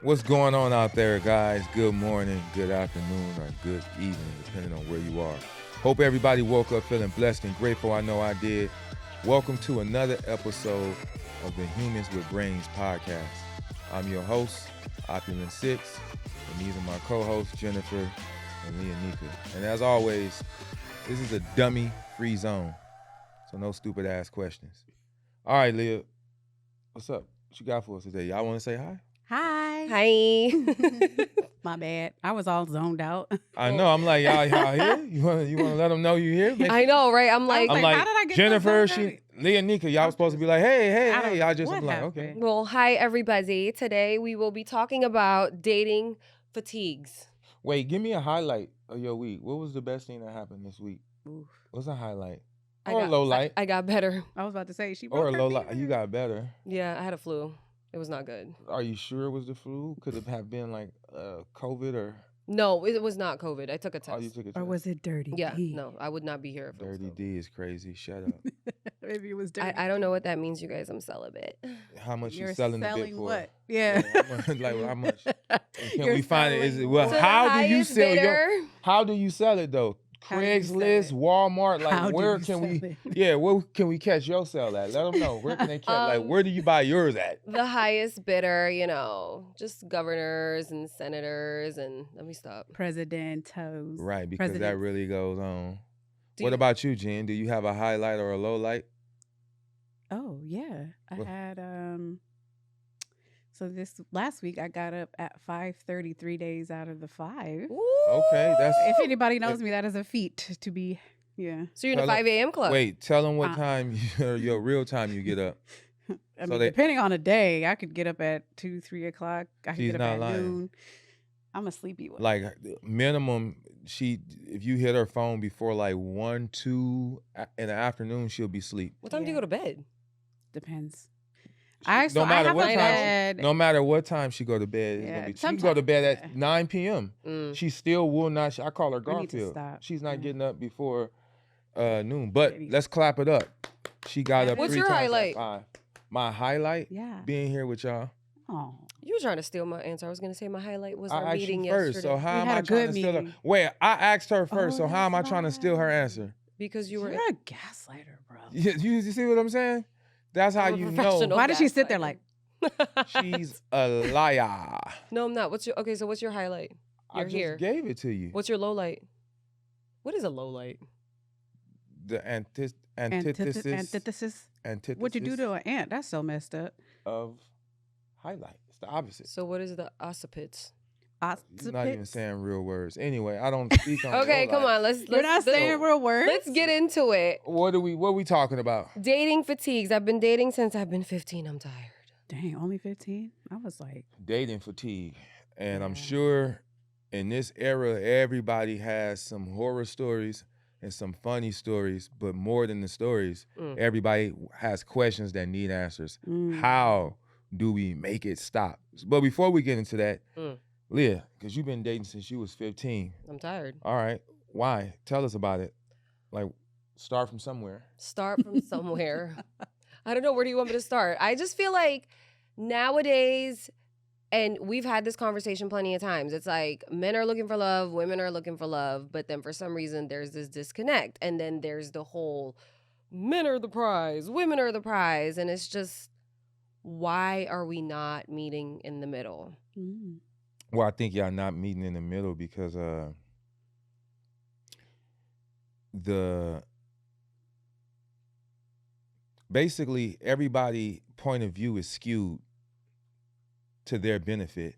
What's going on out there, guys? Good morning, good afternoon, or good evening, depending on where you are. Hope everybody woke up feeling blessed and grateful. I know I did. Welcome to another episode of the Humans with Brains podcast. I'm your host, Opulent Six, and these are my co-hosts, Jennifer and Leonika. And as always, this is a dummy-free zone, so no stupid-ass questions. All right, Leah, what's up? What you got for us today? Y'all want to say hi? Hi. My bad. I was all zoned out. I know. I'm like, y'all here? You want to let them know you here? I know, right? I'm like, how did I get Jennifer, so zoned Leonika, y'all supposed to be like, hey. Y'all just, what I'm like, happened? okay. well, hi, everybody. Today we will be talking about dating fatigues. Wait, give me a highlight of your week. What was the best thing that happened this week? Oof. What's a highlight? I Or a got- low light? I got better. I was about to say she Or broke a her low light. finger. You got better. Yeah, I had a flu. It was not good. Are you sure it was the flu? Could it have been like COVID or? No, it was not COVID. I took a test. Oh, you took a test. Or was it dirty? Yeah, D? no, I would not be here if it was Dirty COVID. D is crazy. Shut up. Maybe it was dirty. I don't know what that means, you guys. I'm celibate. How much You're you selling the bit for? what? Yeah. How much? And can You're we find it? Is it selling well? To the How do you highest sell your? bidder. How do you sell it though? How do you sell Craigslist, it? Walmart, like How do where you can we? sell it? Yeah, where can we catch your sale at? Let them know. Where can they catch? Like where do you buy yours at? The highest bidder, just governors and senators and let me stop. Presidentials. Right, because that Presidents. really goes on. Do What you- about you, Jen? Do you have a highlight or a low light? Oh yeah, I What? had So this last week I got up at 5:30, 3 days out of the 5. Okay, that's. If anybody knows me, that is a feat to be. Yeah. So you're in a Tell 5 a.m. club. Wait, tell them what Uh, time your real time you get up. I So mean, they- depending on the day, I could get up at 2, 3 o'clock. I could She's get up not at lying. noon. I'm a sleepy one. Like minimum, if you hit her phone before like 1, 2 in the afternoon, she'll be asleep. What time do you Yeah. go to bed? Depends. She- I no matter have what a time, bed. no matter what time she go to bed, it's Yeah, gonna be. She can go to bed at sometime- 9 p.m. Mm. She still will not. I call her I need to Garfield. stop. She's not Yeah. getting up before noon. But Maybe. let's clap it up. She got up What's 3 your times at highlight? 5. My highlight, Yeah. being here with y'all. Oh. You were trying to steal my answer. I was going to say my highlight was I our asked meeting you first, yesterday. so how We am had I a trying good to steal her? meeting. Wait, I asked her first, Oh, so how am I that's trying to steal her right. answer? Because you You're were a gaslighter, bro. You see what I'm saying? That's how I'm a you know professional Why did she sit there gaslighter. she's a liar. No, I'm not. So what's your highlight? I You're just here. gave it to you. What's your low light? What is a low light? The antithesis Antithesis. What'd you do to an ant? That's so messed up. of highlight. It's the opposite. So what is the occipits? You're not even Occipits? saying real words. Anyway, I don't speak on Okay, low come light. on. Let's You're not saying real words? Let's get into it. What are we talking about? Dating fatigues. I've been dating since I've been 15. I'm tired. Dang, only 15? I was like, Dating fatigue. And I'm Yeah. sure in this era, everybody has some horror stories and some funny stories, but more than the stories, Mm. everybody has questions that need answers. mm. How do we make it stop? But before we get into that, Mm. Leah, because you've been dating since you was 15. I'm tired. All right. Why? Tell us about it. Like, start from somewhere. Start from somewhere. I don't know. Where do you want me to start? I just feel like nowadays, and we've had this conversation plenty of times, it's like men are looking for love, women are looking for love, but then for some reason there's this disconnect. And then there's the whole men are the prize, women are the prize. And it's just, why are we not meeting in the middle? Mm. Well, I think y'all not meeting in the middle because basically everybody point of view is skewed to their benefit.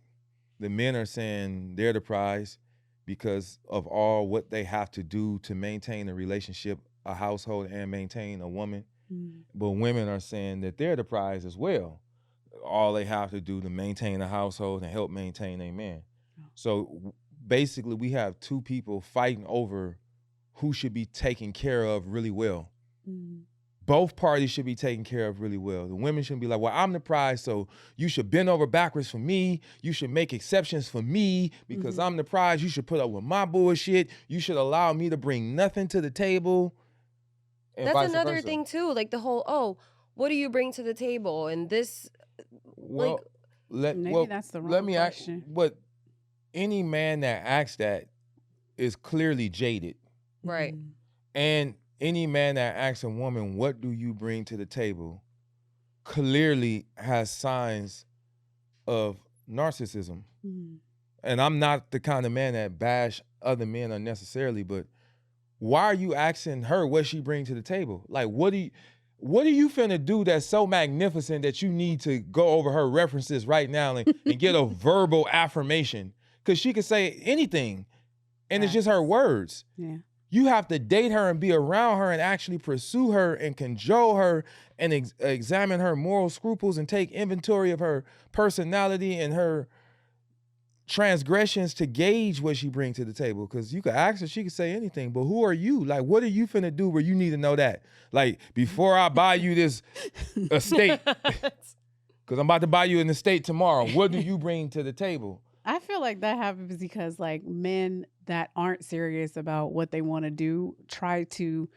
The men are saying they're the prize because of all what they have to do to maintain a relationship, a household, and maintain a woman. Mm. But women are saying that they're the prize as well. All they have to do to maintain a household and help maintain a man. So basically, we have two people fighting over who should be taken care of really well. Mm. Both parties should be taken care of really well. The women shouldn't be like, well, I'm the prize, so you should bend over backwards for me. You should make exceptions for me because Mhm. I'm the prize. You should put up with my bullshit. You should allow me to bring nothing to the table. And That's vice another versa. thing too. Like the whole, what do you bring to the table? And this, Well, like, Maybe that's the wrong let me ask, question. but any man that asks that is clearly jaded. Right. Mhm. And any man that asks a woman, what do you bring to the table, clearly has signs of narcissism. Mhm. And I'm not the kind of man that bash other men unnecessarily, but why are you asking her what she brings to the table? Like, what are you finna do that's so magnificent that you need to go over her references right now and get a verbal affirmation? Because she could say anything, and it's just her words. Yeah. You have to date her and be around her and actually pursue her and cajole her and examine her moral scruples and take inventory of her personality and her transgressions to gauge what she brings to the table. Because you could ask her, she could say anything, but who are you? Like, what are you finna do where you need to know that? Like, before I buy you this estate, because I'm about to buy you an estate tomorrow, what do you bring to the table? I feel like that happens because like men that aren't serious about what they want to do try to,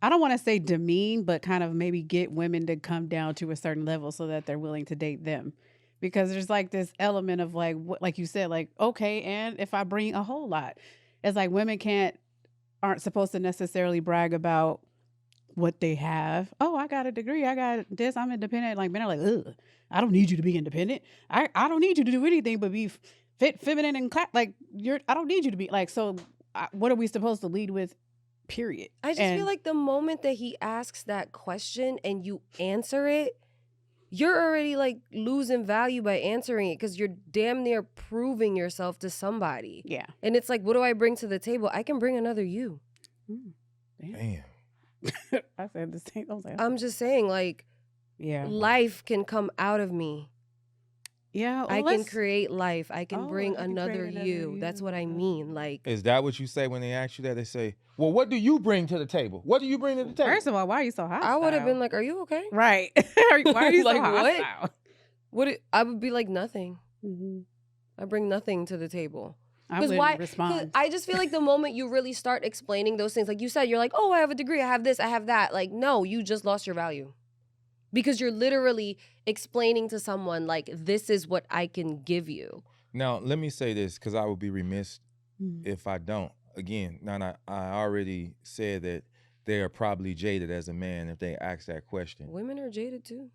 I don't want to say demean, but kind of maybe get women to come down to a certain level so that they're willing to date them. Because there's like this element of like, like you said, like, okay, and if I bring a whole lot, it's like women aren't supposed to necessarily brag about what they have. Oh, I got a degree. I got this. I'm independent. Like men are like, ugh, I don't need you to be independent. I don't need you to do anything but be fit, feminine, and like I don't need you to be like. So, what are we supposed to lead with? Period. I just feel like the moment that he asks that question and you answer it, you're already like losing value by answering it because you're damn near proving yourself to somebody. Yeah. And it's like, what do I bring to the table? I can bring another you. Damn. I said the same. I was like, I'm just saying, like, yeah, life can come out of me. Yeah, I can create life. I can bring I can another create another you. That's what I mean. Like, Is that what you say when they ask you that? They say, well, what do you bring to the table? What do you bring to the table? First of all, why are you so hostile? I would have been like, "Are you okay?" right. Why are you Like, so what? hostile? I would be like, nothing. Mm-hmm. I bring nothing to the table. I Because wouldn't why? respond. I just feel like the moment you really start explaining those things, like you said, you're like, oh, I have a degree, I have this, I have that. Like, no, you just lost your value. Because you're literally explaining to someone, like, this is what I can give you. Now, let me say this, because I would be remiss Mhm. if I don't. Again, now I already said that they are probably jaded as a man if they ask that question. Women are jaded too.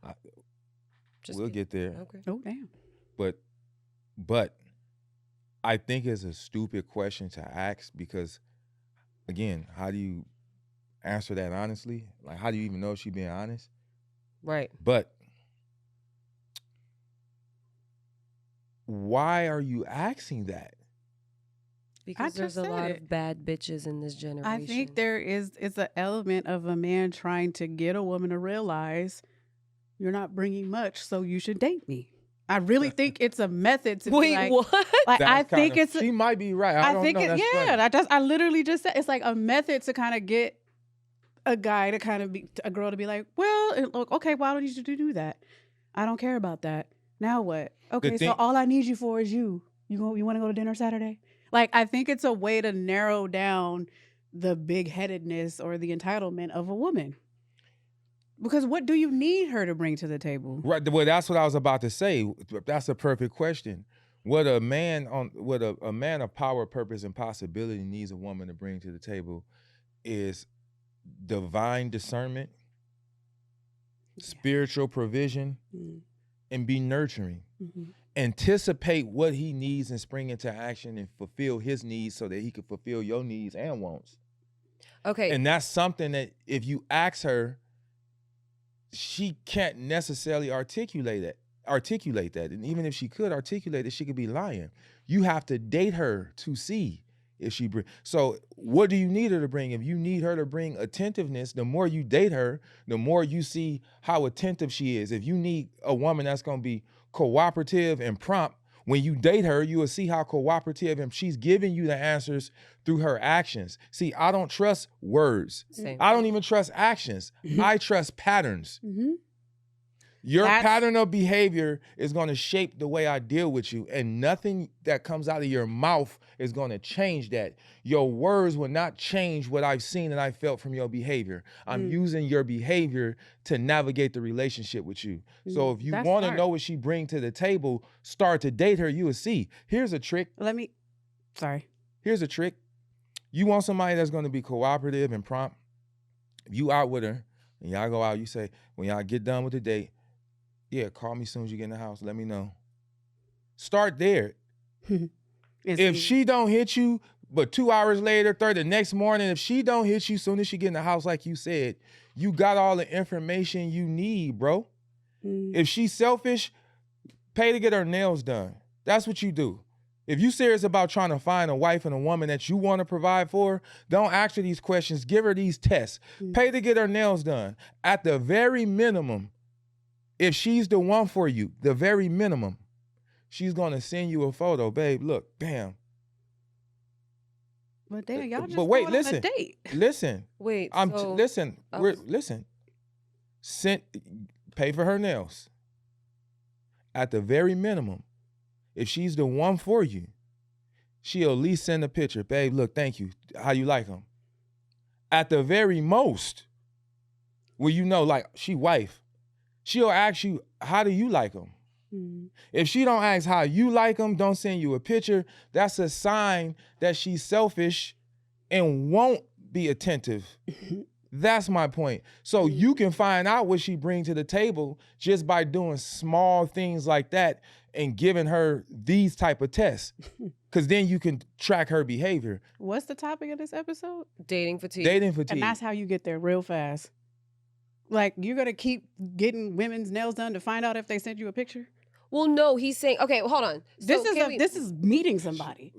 We'll get there. Okay. Oh, damn. But I think it's a stupid question to ask because, again, how do you answer that honestly? Like, how do you even know if she's being honest? Right. But why are you asking that? Because there's just a lot said of bad bitches in this generation. I think it's an element of a man trying to get a woman to realize you're not bringing much, so you should date me. I really think it's a method to be Wait, like, what? like I think it's she might be right. I don't think know. That's funny. I literally just said it's like a method to kind of get a guy to kind of be a girl to be like, well, okay, why don't you do that? I don't care about that. Now what? Okay, so all I need you for is you. You want to go to dinner Saturday? Like, I think it's a way to narrow down the big-headedness or the entitlement of a woman. Because what do you need her to bring to the table? Right. Well, that's what I was about to say. That's a perfect question. What a man of power, purpose, and possibility needs a woman to bring to the table is divine discernment, spiritual provision, and be nurturing. Mm-hmm. Anticipate what he needs and spring into action and fulfill his needs so that he can fulfill your needs and wants. Okay. And that's something that if you ask her, she can't necessarily articulate that. And even if she could articulate it, she could be lying. You have to date her to see if she bring. So what do you need her to bring? If you need her to bring attentiveness, the more you date her, the more you see how attentive she is. If you need a woman that's going to be cooperative and prompt, when you date her, you will see how cooperative and she's giving you the answers through her actions. See, I don't trust words. Same. I don't even trust actions. I trust patterns. Mm-hmm. Your pattern of behavior is going to shape the way I deal with you, and nothing that comes out of your mouth is going to change that. Your words will not change what I've seen and I felt from your behavior. I'm using your behavior to navigate the relationship with you. So if you want to know what she brings to the table, start to date her, you will see. Here's a trick. Here's a trick. You want somebody that's going to be cooperative and prompt. If you out with her and y'all go out, you say, when y'all get done with the date, yeah, call me as soon as you get in the house. Let me know. Start there. If she don't hit you, but 2 hours later, the next morning, if she don't hit you as soon as she get in the house, like you said, you got all the information you need, bro. If she's selfish, pay to get her nails done. That's what you do. If you serious about trying to find a wife and a woman that you want to provide for, don't ask her these questions. Give her these tests. Pay to get her nails done. At the very minimum, if she's the one for you, the very minimum, she's going to send you a photo. Babe, look, bam. But damn, y'all just wait, going listen, on a date. Listen. Wait, listen. Pay for her nails. At the very minimum, if she's the one for you, she'll at least send a picture. Babe, look, thank you. How you like them? At the very most, well, you know, like, she wife, she'll ask you, how do you like them? If she don't ask how you like them, don't send you a picture, that's a sign that she's selfish and won't be attentive. That's my point. So you can find out what she brings to the table just by doing small things like that and giving her these type of tests. Because then you can track her behavior. What's the topic of this episode? Dating fatigue. Dating fatigue. And that's how you get there real fast. Like, you're going to keep getting women's nails done to find out if they sent you a picture? Well, no, he's saying, okay, hold on. This is meeting somebody.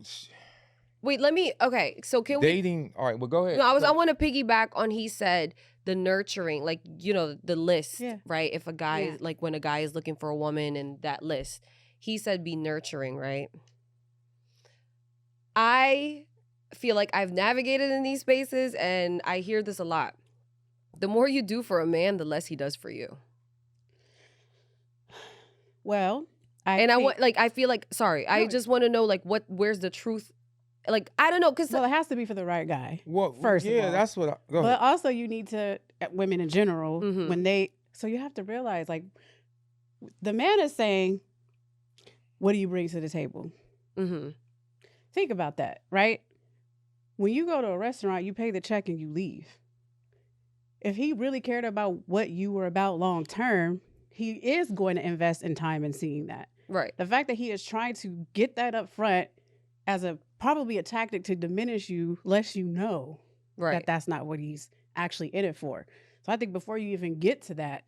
Wait, so can dating, all right, well, go ahead. No, I want to piggyback on, he said, the nurturing, like, you know, the list, right? If a guy, like when a guy is looking for a woman and that list, he said be nurturing, right? I feel like I've navigated in these spaces and I hear this a lot. The more you do for a man, the less he does for you. Well, I feel like, I just want to know, like, where's the truth? Like, I don't know, because it has to be for the right guy. Well, first of all. That's what. Go ahead. But also, you need to, women in general, so you have to realize, like, the man is saying, "What do you bring to the table?" Think about that, right? When you go to a restaurant, you pay the check and you leave. If he really cared about what you were about long term, he is going to invest in time in seeing that. Right. The fact that he is trying to get that up front as probably a tactic to diminish you, lets you know that that's not what he's actually in it for. So I think before you even get to that,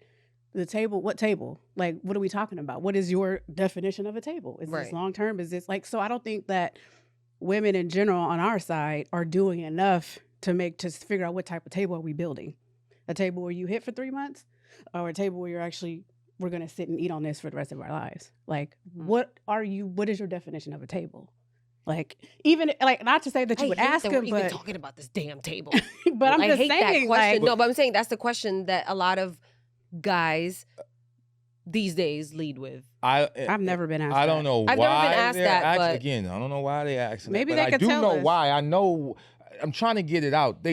the table, what table? Like, what are we talking about? What is your definition of a table? Is this long term? Is this so I don't think that women in general on our side are doing enough to figure out what type of table are we building. A table where you hit for 3 months, or a table where we're going to sit and eat on this for the rest of our lives. Like, what is your definition of a table? Like, even, like, not to say that you would ask him, but even talking about this damn table. But I'm just saying, that question. No, but I'm saying that's the question that a lot of guys these days lead with. I've never been asked. I don't know why. I've never been asked that. But again, I don't know why they asking. Maybe that, they could tell us. I do know why. I know. I'm trying to get it out.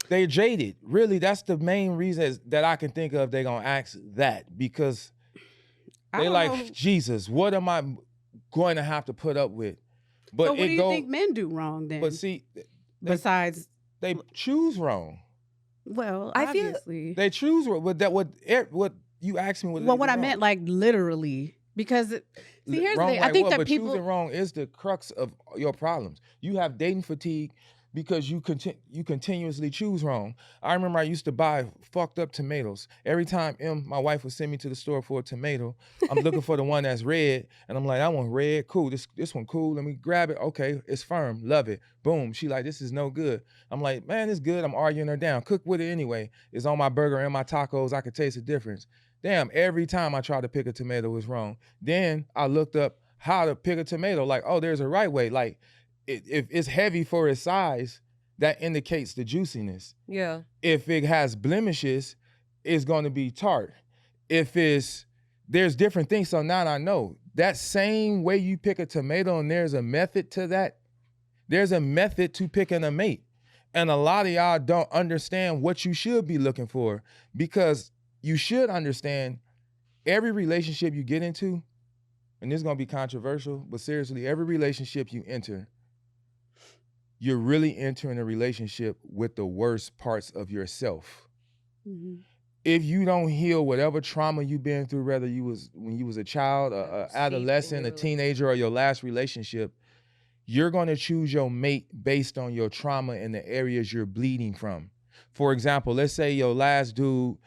They're jaded. Really, that's the main reason that I can think of. They're gonna ask that because they're like, Jesus, what am I going to have to put up with? But what do you think men do wrong then? But see, besides they choose wrong. Well, I obviously they choose wrong. But what you asked me? What I meant, like, literally, because here's the thing. I think that people choosing wrong is the crux of your problems. You have dating fatigue because you continuously choose wrong. I remember I used to buy fucked up tomatoes. Every time my wife would send me to the store for a tomato, I'm looking for the one that's red, and I'm like, I want red, cool. This one cool. Let me grab it. Okay, it's firm. Love it. Boom. She like, this is no good. I'm like, man, it's good. I'm arguing her down. Cook with it anyway. It's on my burger and my tacos. I could taste the difference. Damn, every time I tried to pick a tomato, it was wrong. Then I looked up how to pick a tomato. Like, oh, there's a right way. Like, if it's heavy for its size, that indicates the juiciness. Yeah. If it has blemishes, it's going to be tart. there's different things. So now I know that same way you pick a tomato and there's a method to that, there's a method to picking a mate. And a lot of y'all don't understand what you should be looking for, because you should understand every relationship you get into, and this is going to be controversial, but seriously, every relationship you enter, you're really entering a relationship with the worst parts of yourself. Mm-hmm. If you don't heal whatever trauma you've been through, whether you was when you was a child, a adolescent, a teenager, or your last relationship, you're going to choose your mate based on your trauma and the areas you're bleeding from. For example, let's say your last dude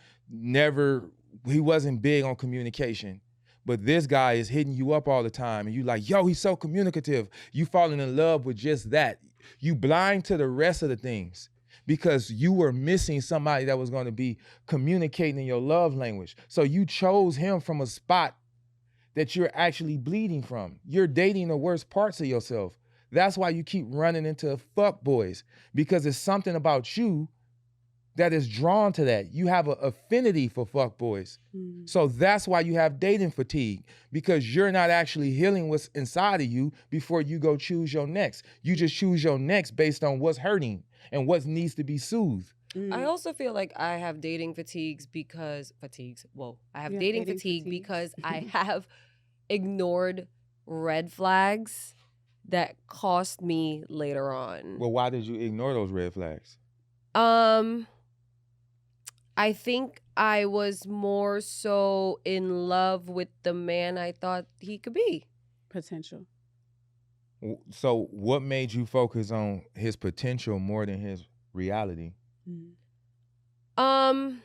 he wasn't big on communication, but this guy is hitting you up all the time and you like, yo, he's so communicative. You falling in love with just that. You blind to the rest of the things because you were missing somebody that was going to be communicating in your love language. So you chose him from a spot that you're actually bleeding from. You're dating the worst parts of yourself. That's why you keep running into fuck boys, because it's something about you that is drawn to that. You have an affinity for fuck boys. Mm-hmm. So that's why you have dating fatigue, because you're not actually healing what's inside of you before you go choose your next. You just choose your next based on what's hurting and what needs to be soothed. I also feel like I have dating dating fatigue because I have ignored red flags that cost me later on. Well, why did you ignore those red flags? I think I was more so in love with the man I thought he could be. Potential. So what made you focus on his potential more than his reality? I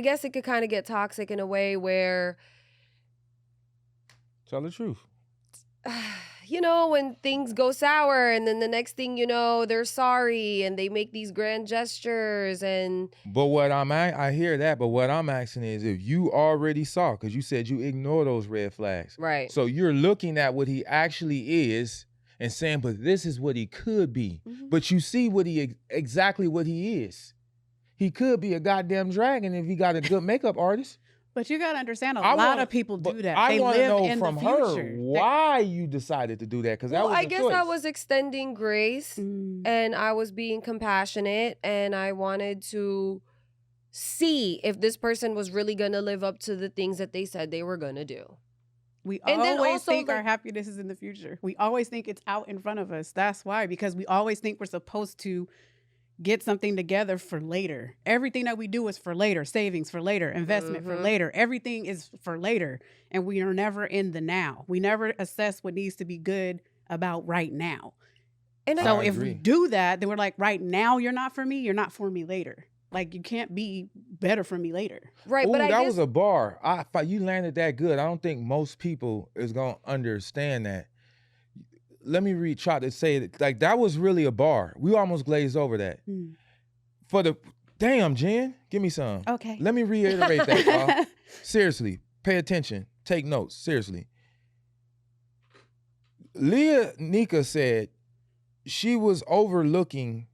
guess it could kind of get toxic in a way where... Tell the truth. You know, when things go sour and then the next thing you know, they're sorry and they make these grand gestures and... But I hear that, but what I'm asking is if you already saw, because you said you ignore those red flags. Right. So you're looking at what he actually is and saying, but this is what he could be. Mm-hmm. But you see exactly what he is. He could be a goddamn dragon if he got a good makeup artist. But you got to understand, a lot of people do that. They want to live know in from the future. her why you decided to do that, because that was I guess choice. I was extending grace and I was being compassionate and I wanted to see if this person was really going to live up to the things that they said they were going to do. We always think our happiness is in the future. We always think it's out in front of us. That's why, because we always think we're supposed to get something together for later. Everything that we do is for later. Savings for later. Investment for later. Everything is for later. And we are never in the now. We never assess what needs to be good about right now. And so if we do that, then we're like, right now you're not for me. You're not for me later. Like, you can't be better for me later. Right. Ooh, but that was a bar. You landed that good. I don't think most people is going to understand that. Let me try to say it. Like, that was really a bar. We almost glazed over that. Damn, Jen, give me some. Okay. Let me reiterate that, y'all. Seriously, pay attention. Take notes. Seriously. Leah Nika said she was overlooking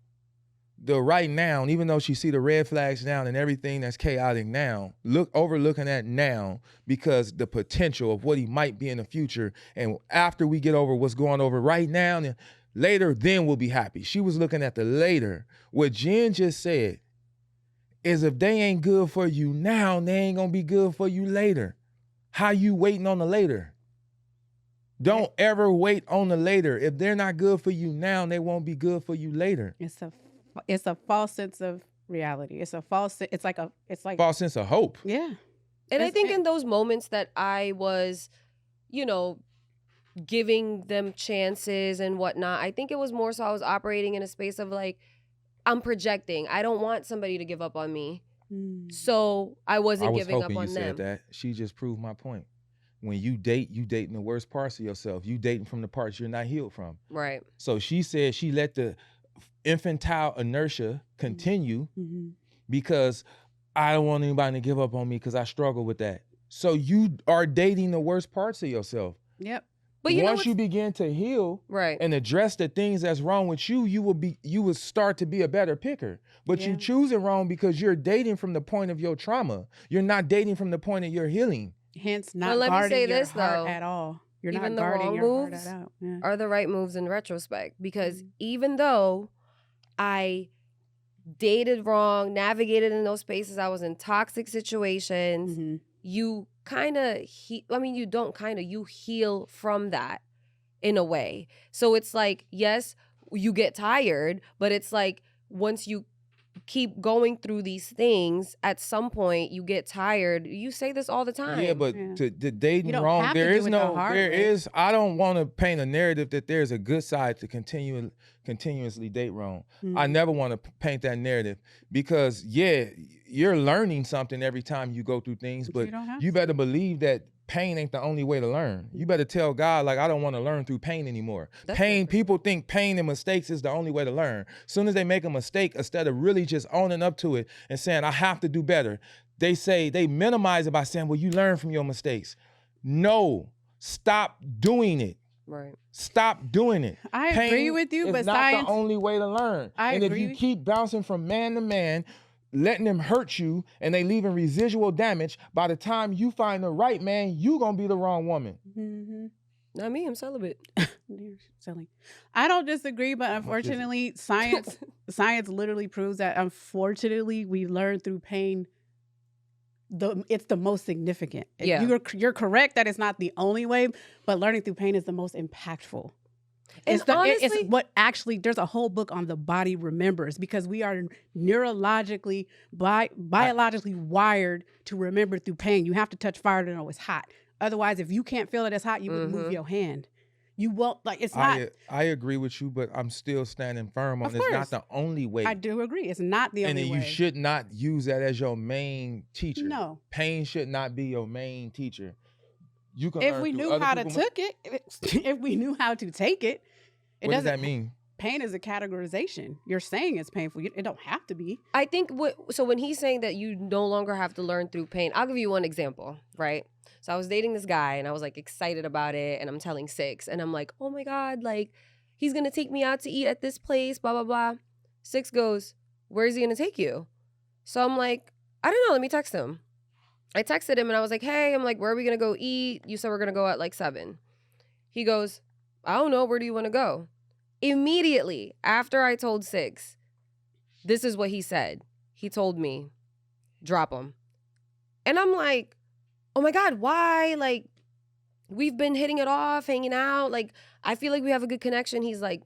the right now, and even though she see the red flags now and everything that's chaotic now, overlooking that now because the potential of what he might be in the future. And after we get over what's going over right now, and later, then we'll be happy. She was looking at the later. What Jen just said is if they ain't good for you now, they ain't gonna be good for you later. How you waiting on the later? Don't ever wait on the later. If they're not good for you now, they won't be good for you later. It's a false sense of reality. It's like false sense of hope. Yeah. And I think in those moments that I was, giving them chances and whatnot, I think it was more so I was operating in a space of like, I'm projecting. I don't want somebody to give up on me. So I wasn't giving up on them. I was hoping you said that. She just proved my point. When you dating the worst parts of yourself. You dating from the parts you're not healed from. Right. So she said she let the infantile inertia continue because I don't want anybody to give up on me because I struggle with that. So you are dating the worst parts of yourself. Yep. But you know once you begin to heal right. and address the things that's wrong with you, you will start to be a better picker. But you choose it wrong because you're dating from the point of your trauma. You're not dating from the point of your healing. Hence, not let me guarding say your this, heart though. at all. You're Even not the guarding wrong your heart moves out. are the right moves in retrospect. Because even though I dated wrong, navigated in those spaces, I was in toxic situations, you kind of, you don't kind of, you heal from that in a way. So it's like, yes, you get tired, but it's like once you keep going through these things, at some point you get tired. You say this all the time. Yeah, but the dating wrong, have there to do is it no, the hard there way. is, I don't want to paint a narrative that there's a good side to continuously date wrong. I never want to paint that narrative because you're learning something every time you go through things, but you better believe that pain ain't the only way to learn. You better tell God, like, I don't want to learn through pain anymore. People think pain and mistakes is the only way to learn. As soon as they make a mistake, instead of really just owning up to it and saying, I have to do better, they minimize it by saying, well, you learn from your mistakes. No, stop doing it. Right. Stop doing it. I agree with you, but it's not the only way to learn. And if you keep bouncing from man to man, letting them hurt you and they leaving residual damage, by the time you find the right man, you gonna be the wrong woman. Not me, I'm celibate. I don't disagree, but unfortunately, science literally proves that unfortunately we learn through pain. It's the most significant. Yeah. You're correct that it's not the only way, but learning through pain is the most impactful. And It's what actually, there's a whole book on the body remembers, because we are neurologically, biologically wired to remember through pain. You have to touch fire to know it's hot. Otherwise, if you can't feel that it's hot, you would move your hand. You won't, like, it's not. I agree with you, but I'm still standing firm on it's not the only way. I do agree. It's not the only way. And you should not use that as your main teacher. No. Pain should not be your main teacher. You can if we knew how to take it, if we knew how to take it, what does that mean? Pain is a categorization. You're saying it's painful. It don't have to be. I think so when he's saying that you no longer have to learn through pain, I'll give you one example, right? So I was dating this guy and I was like excited about it, and I'm telling Six and I'm like, oh my God, like he's gonna take me out to eat at this place, blah, blah, blah. Six goes, where is he gonna take you? So I'm like, I don't know, let me text him. I texted him and I was like, hey, I'm like, where are we gonna go eat? You said we're gonna go at like 7. He goes, I don't know, where do you wanna go? Immediately after I told Six, this is what he said. He told me, drop him. And I'm like, oh my God, why? Like, we've been hitting it off, hanging out. Like, I feel like we have a good connection. He's like,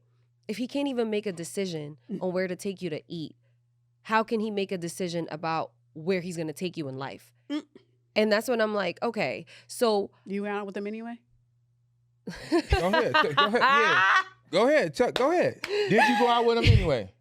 if he can't even make a decision on where to take you to eat, how can he make a decision about where he's going to take you in life? And that's when I'm like, okay, so. You went out with him anyway? Go ahead. Yeah. Go ahead. Did you go out with him anyway?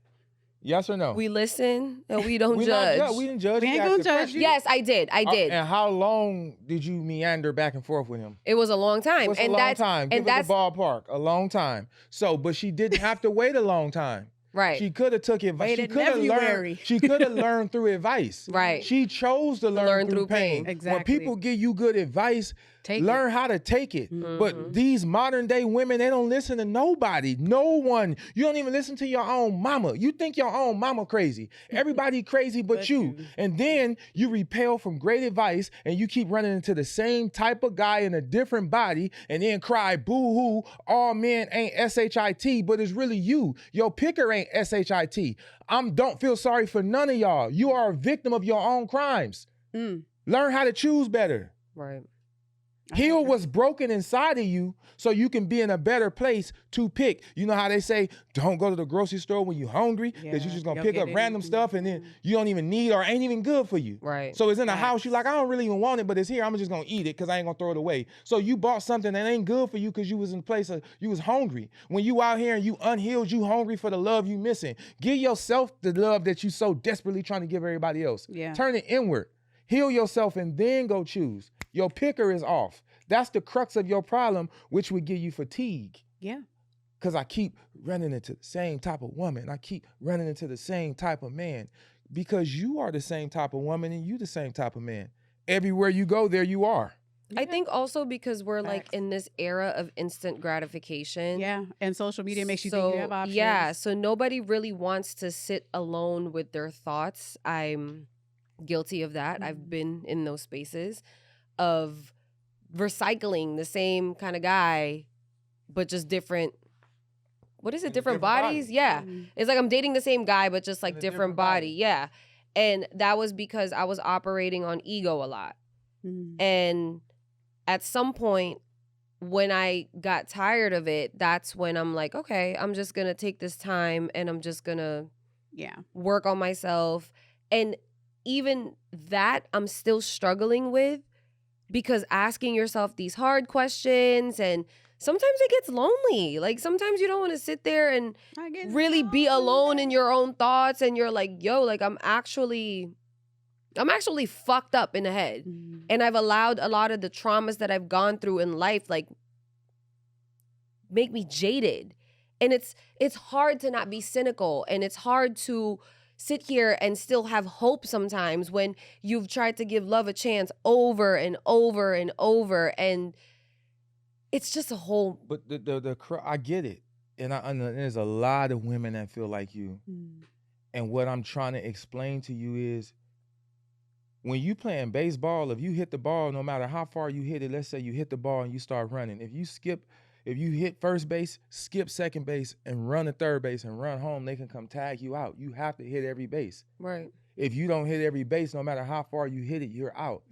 Yes or no? We listen and we don't judge. We didn't judge. We ain't gonna judge you. Yes, I did. And how long did you meander back and forth with him? It was a long time. What's a long time? Give us a ballpark. A long time. So, but she didn't have to wait a long time. Right. She could have took advice. She could have learned through advice. Right. She chose to learn through pain. Exactly. When people give you good advice, learn how to take it. But these modern day women, they don't listen to nobody. No one. You don't even listen to your own mama. You think your own mama crazy. Everybody crazy but you. And then you repel from great advice and you keep running into the same type of guy in a different body and then cry boo-hoo, all men ain't SHIT, but it's really you. Your picker ain't SHIT. Don't feel sorry for none of y'all. You are a victim of your own crimes. Learn how to choose better. Right. Heal what's broken inside of you so you can be in a better place to pick. You know how they say, don't go to the grocery store when you're hungry, because you're just going to pick up random stuff and then you don't even need or ain't even good for you. Right. So it's in the house, you're like, I don't really even want it, but it's here. I'm just going to eat it because I ain't going to throw it away. So you bought something that ain't good for you because you was in a place of, you was hungry. When you out here and you unhealed, you hungry for the love you missing. Give yourself the love that you so desperately trying to give everybody else. Yeah. Turn it inward. Heal yourself and then go choose. Your picker is off. That's the crux of your problem, which would give you fatigue. Yeah. Because I keep running into the same type of woman. I keep running into the same type of man. Because you are the same type of woman and you the same type of man. Everywhere you go, there you are. I think also because we're like Facts. in this era of instant gratification. Yeah, and social media makes you think you have options. Yeah, so nobody really wants to sit alone with their thoughts. I'm guilty of that. I've been in those spaces of recycling the same kind of guy, but just different. What is it? Different bodies? body. Yeah. It's like I'm dating the same guy, but just like In a different different body. body. Yeah. And that was because I was operating on ego a lot. And at some point, when I got tired of it, that's when I'm like, okay, I'm just going to take this time and I'm just going to work on myself. And even that I'm still struggling with, because asking yourself these hard questions, and sometimes it gets lonely. Like sometimes you don't want to sit there and really be alone in your own thoughts, and you're like, yo, like I'm actually fucked up in the head. And I've allowed a lot of the traumas that I've gone through in life like make me jaded. And it's hard to not be cynical, and it's hard to sit here and still have hope sometimes when you've tried to give love a chance over and over and over, and it's just a whole. But I get it, and there's a lot of women that feel like you. And what I'm trying to explain to you is, when you playing baseball, if you hit the ball, no matter how far you hit it, let's say you hit the ball and you start running. If you hit first base, skip second base, and run to third base and run home, they can come tag you out. You have to hit every base. Right. If you don't hit every base, no matter how far you hit it, you're out.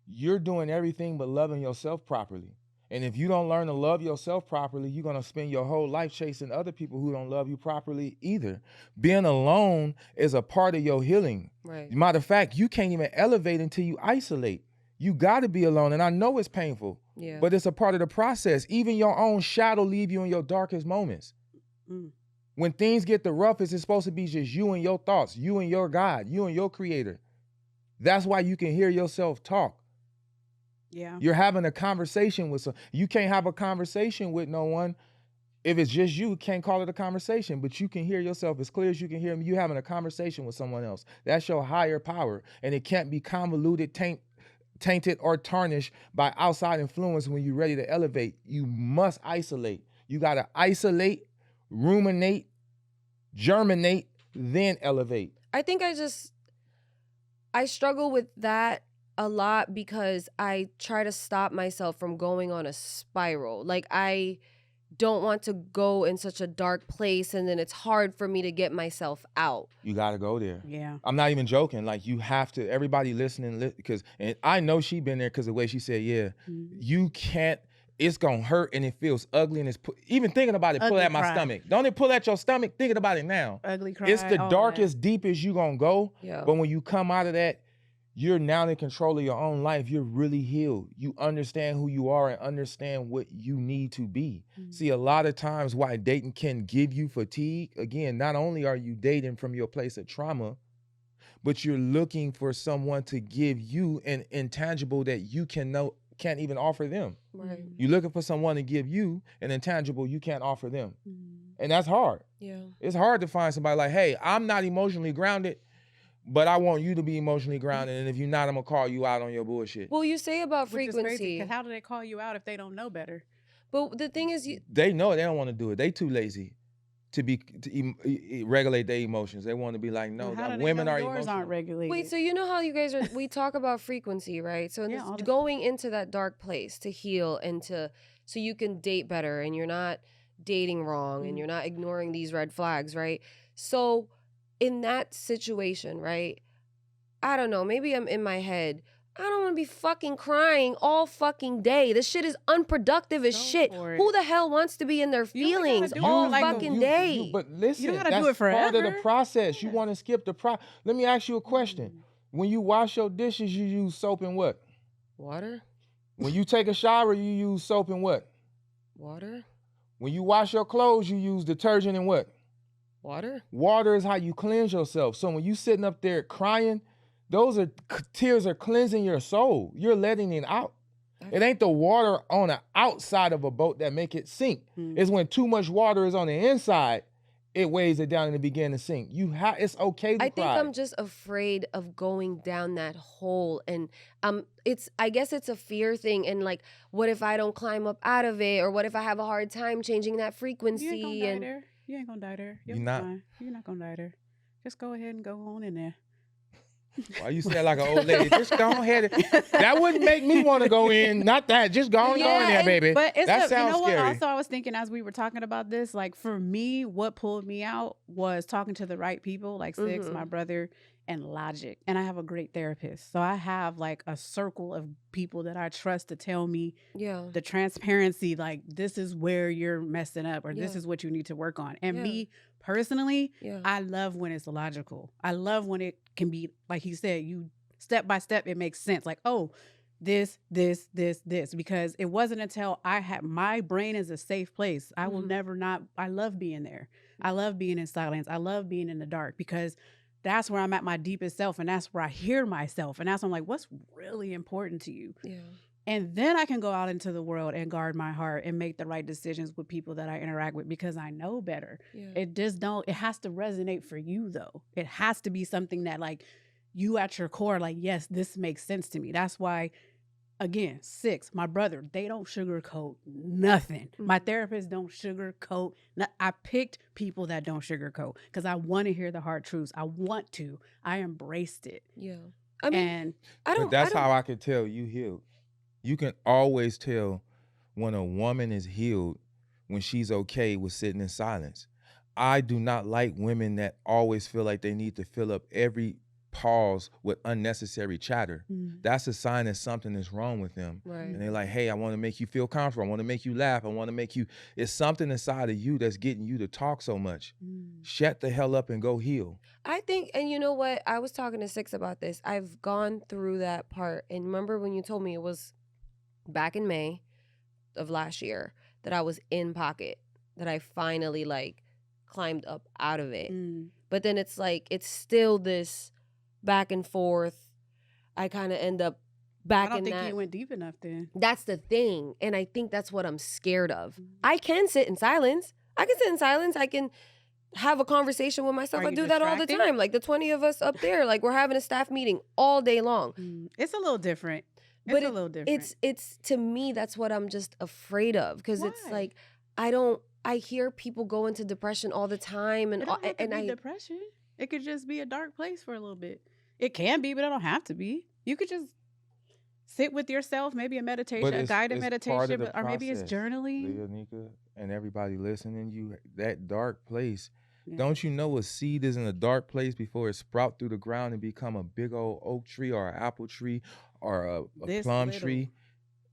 You're doing everything but loving yourself properly. And if you don't learn to love yourself properly, you're going to spend your whole life chasing other people who don't love you properly either. Being alone is a part of your healing. Right. Matter of fact, you can't even elevate until you isolate. You got to be alone. And I know it's painful, but it's a part of the process. Even your own shadow leave you in your darkest moments. When things get the roughest, it's supposed to be just you and your thoughts, you and your God, you and your creator. That's why you can hear yourself talk. Yeah. You're having a conversation with someone. You can't have a conversation with no one. If it's just you, can't call it a conversation, but you can hear yourself as clear as you can hear me. You having a conversation with someone else. That's your higher power. And it can't be convoluted, tainted, or tarnished by outside influence when you're ready to elevate. You must isolate. You got to isolate, ruminate, germinate, then elevate. I think I struggle with that a lot because I try to stop myself from going on a spiral. Like I don't want to go in such a dark place, and then it's hard for me to get myself out. You got to go there. Yeah. I'm not even joking. Like you have to, everybody listening, because, and I know she been there because the way she said, you can't, it's going to hurt and it feels ugly. And it's, even thinking about it, pull at my stomach. Don't it pull at your stomach? Thinking about it now. Ugly cry. It's the darkest, deepest you going to go. Yeah. But when you come out of that, you're now in control of your own life. You're really healed. You understand who you are and understand what you need to be. See, a lot of times why dating can give you fatigue, again, not only are you dating from your place of trauma, but you're looking for someone to give you an intangible that you can't even offer them. Right. You're looking for someone to give you an intangible you can't offer them. And that's hard. Yeah. It's hard to find somebody like, hey, I'm not emotionally grounded, but I want you to be emotionally grounded, and if you're not, I'm gonna call you out on your bullshit. Well, you say about Which is crazy, frequency. 'cause how do they call you out if they don't know better? But the thing is, They know they don't want to do it. They too lazy to regulate their emotions. They want to be like, no, How do they women know are yours emotional. aren't regulated? wait, so you know how you guys are, we talk about frequency, right? So Yeah, all the- going into that dark place to heal and so you can date better, and you're not dating wrong, and you're not ignoring these red flags, right? So in that situation, right? I don't know, maybe I'm in my head. I don't want to be fucking crying all fucking day. This shit is unproductive as Go shit. for it. Who the hell wants to be in their You ain't gotta feelings do it all like a- fucking day? But listen, gotta that's do it part of the forever. process. You want to skip the Let me ask you a question. When you wash your dishes, you use soap and what? Water? When you take a shower, you use soap and what? Water? When you wash your clothes, you use detergent and what? Water? Water is how you cleanse yourself. So when you sitting up there crying, tears are cleansing your soul. You're letting it out. It ain't the water on the outside of a boat that make it sink. It's when too much water is on the inside it weighs it down and it begin to sink. It's okay to I cry. think I'm just afraid of going down that hole, and I guess it's a fear thing, and like, what if I don't climb up out of it, or what if I have a hard time changing that frequency? You ain't gonna die there. You ain't gonna die there. You're not. Fine. You're not gonna die there. Just go ahead and go on in there. Why you say like an old lady? Just go ahead. That wouldn't make me want to go in. Not that. Just go on in there, baby. But that sounds you know scary. what? Also, I was thinking as we were talking about this, like for me, what pulled me out was talking to the right people, like Six, my brother, and Logic. And I have a great therapist. So I have like a circle of people that I trust to tell me the transparency, like this is where you're messing up or this is what you need to work on. And me personally, I love when it's logical. I love when it can be, like he said, you step by step, it makes sense. Like, oh, this, because it wasn't until my brain is a safe place. I will never not, I love being there. I love being in silence. I love being in the dark because that's where I'm at my deepest self. And that's where I hear myself. And that's when I'm like, what's really important to you? Yeah. And then I can go out into the world and guard my heart and make the right decisions with people that I interact with because I know better. Yeah. It has to resonate for you though. It has to be something that like you at your core, like, yes, this makes sense to me. That's why, again, Six, my brother, they don't sugarcoat nothing. My therapist don't sugarcoat. I picked people that don't sugarcoat because I want to hear the hard truths. I embraced it. Yeah. I mean, but that's how I can tell you healed. You can always tell when a woman is healed when she's okay with sitting in silence. I do not like women that always feel like they need to fill up every pause with unnecessary chatter. That's a sign that something is wrong with them. Right. And they're like, hey, I want to make you feel comfortable. I want to make you laugh. I want to make you, it's something inside of you that's getting you to talk so much. Shut the hell up and go heal. I think, and you know what? I was talking to Six about this. I've gone through that part. And remember when you told me it was back in May of last year that I was in pocket, that I finally like climbed up out of it. But then it's like, it's still this back and forth. I kind of end up back in that. I don't think you went deep enough then. That's the thing. And I think that's what I'm scared of. I can sit in silence. I can have a conversation with myself. I do that all the time. Like the 20 of us up there, like we're having a staff meeting all day long. It's a little different. But a little different. It's to me, that's what I'm just afraid of. Because it's like, I hear people go into depression all the time. And depression. It could just be a dark place for a little bit. It can be, but it don't have to be. You could just sit with yourself, maybe a meditation, a guided meditation, or maybe it's journaling. Leonika, and everybody listening, that dark place. Yeah. Don't you know a seed is in a dark place before it sprout through the ground and become a big old oak tree or an apple tree or a plum tree?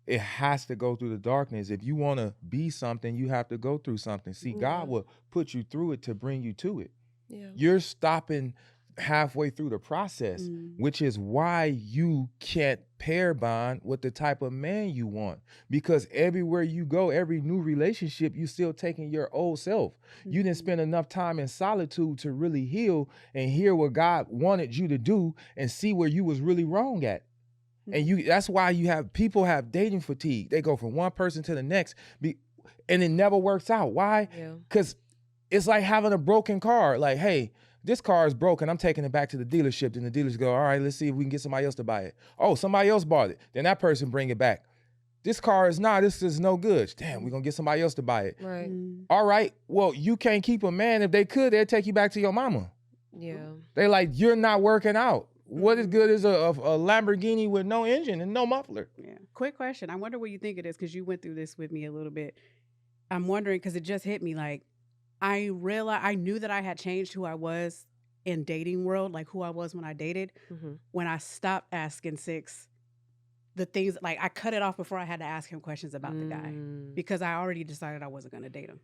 It has to go through the darkness. If you want to be something, you have to go through something. See, God will put you through it to bring you to it. Yeah. You're stopping halfway through the process, which is why you can't pair bond with the type of man you want. Because everywhere you go, every new relationship, you still taking your old self. You didn't spend enough time in solitude to really heal and hear what God wanted you to do and see where you was really wrong at. And that's why people have dating fatigue. They go from one person to the next and it never works out. Why? Because it's like having a broken car. Like, hey, this car is broken. I'm taking it back to the dealership. Then the dealers go, all right, let's see if we can get somebody else to buy it. Oh, somebody else bought it. Then that person bring it back. This is no good. Damn, we're going to get somebody else to buy it. Right. All right. Well, you can't keep a man. If they could, they'd take you back to your mama. Yeah. They like, you're not working out. What is good is a Lamborghini with no engine and no muffler. Yeah. Quick question. I wonder what you think of this because you went through this with me a little bit. I'm wondering because it just hit me like, I knew that I had changed who I was in dating world, like who I was when I dated, when I stopped asking Six the things, like I cut it off before I had to ask him questions about the guy because I already decided I wasn't going to date him.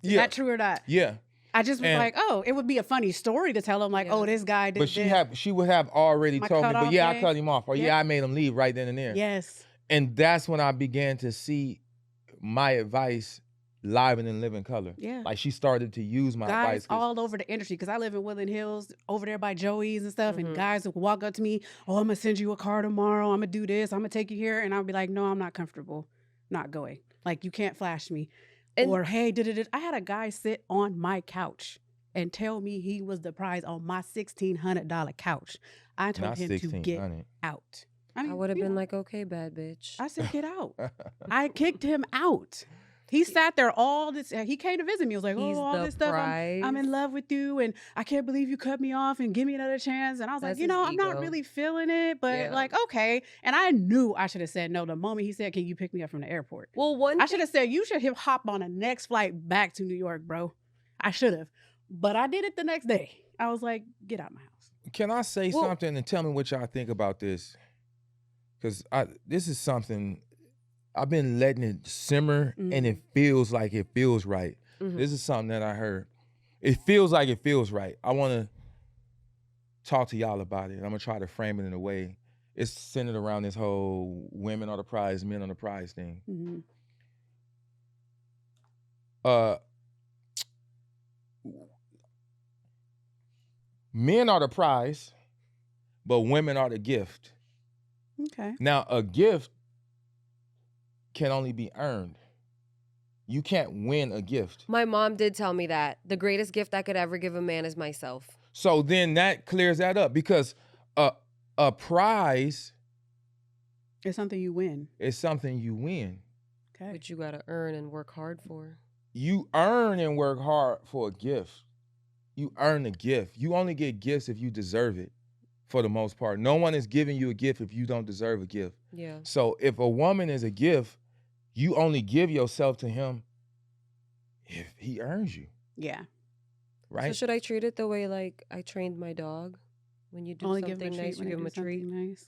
Is that true or not? Yeah. I just was like, oh, it would be a funny story to tell him like, oh, this guy did this. But she would have already told me, but I cut him off. Or I made him leave right then and there. Yes. And that's when I began to see my advice live and in living color. Yeah. Like she started to use my advice. Guys all over the industry, because I live in Woodland Hills, over there by Joey's and stuff, and guys would walk up to me, oh, I'm going to send you a car tomorrow. I'm going to do this. I'm going to take you here. And I'll be like, no, I'm not comfortable not going. Like, you can't flash me. And or hey, I had a guy sit on my couch and tell me he was the prize on my $1,600 couch. I told Not him to get 1,600. out. I would have been like, okay, bad bitch. I said, get out. I kicked him out. He sat there all this. He came to visit me. He was like, He's all the this stuff. I'm in prize. love with you, and I can't believe you cut me off and give me another chance. And I was That's like, his I'm not ego. really feeling it, but Yeah. like, okay. And I knew I should have said no the moment he said, can you pick me up from the airport? Well, I should have said, you should hop on the next flight back to New York, bro. I should have. But I did it the next day. I was like, get out of my house. Can I say Well- something and tell me what y'all think about this? Because this is something I've been letting it simmer, and it feels like it feels right. Mhm. This is something that I heard. It feels like it feels right. I want to talk to y'all about it. I'm going to try to frame it in a way. It's centered around this whole women are the prize, men are the prize thing. Mm-hmm. Men are the prize, but women are the gift. Okay. Now, a gift can only be earned. You can't win a gift. My mom did tell me that the greatest gift I could ever give a man is myself. So then that clears that up, because a prize It's something you win. is something you win. Okay. Which you gotta earn and work hard for. You earn and work hard for a gift. You earn a gift. You only get gifts if you deserve it, for the most part. No one is giving you a gift if you don't deserve a gift. Yeah. So if a woman is a gift, you only give yourself to him if he earns you, Yeah. right? So should I treat it the way like I trained my dog? When you do Only give something him a nice, treat you when give they him a do treat. something nice.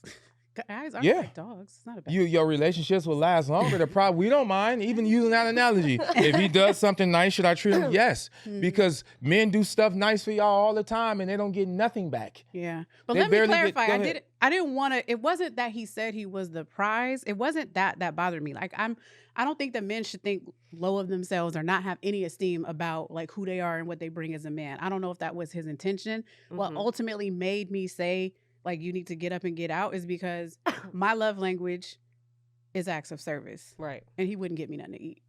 Guys aren't Yeah. like dogs. It's not a bad Your relationships will last longer. The problem, we don't mind even using that analogy. If he does something nice, should I treat him? Yes, because men do stuff nice for y'all all the time and they don't get nothing back. Yeah. But They let me barely get- clarify. go ahead. I didn't want to, it wasn't that he said he was the prize. It wasn't that bothered me. Like I don't think that men should think low of themselves or not have any esteem about like who they are and what they bring as a man. I don't know if that was his intention. What Mhm. ultimately made me say like you need to get up and get out is because my love language is acts of service. Right. And he wouldn't get me nothing to eat.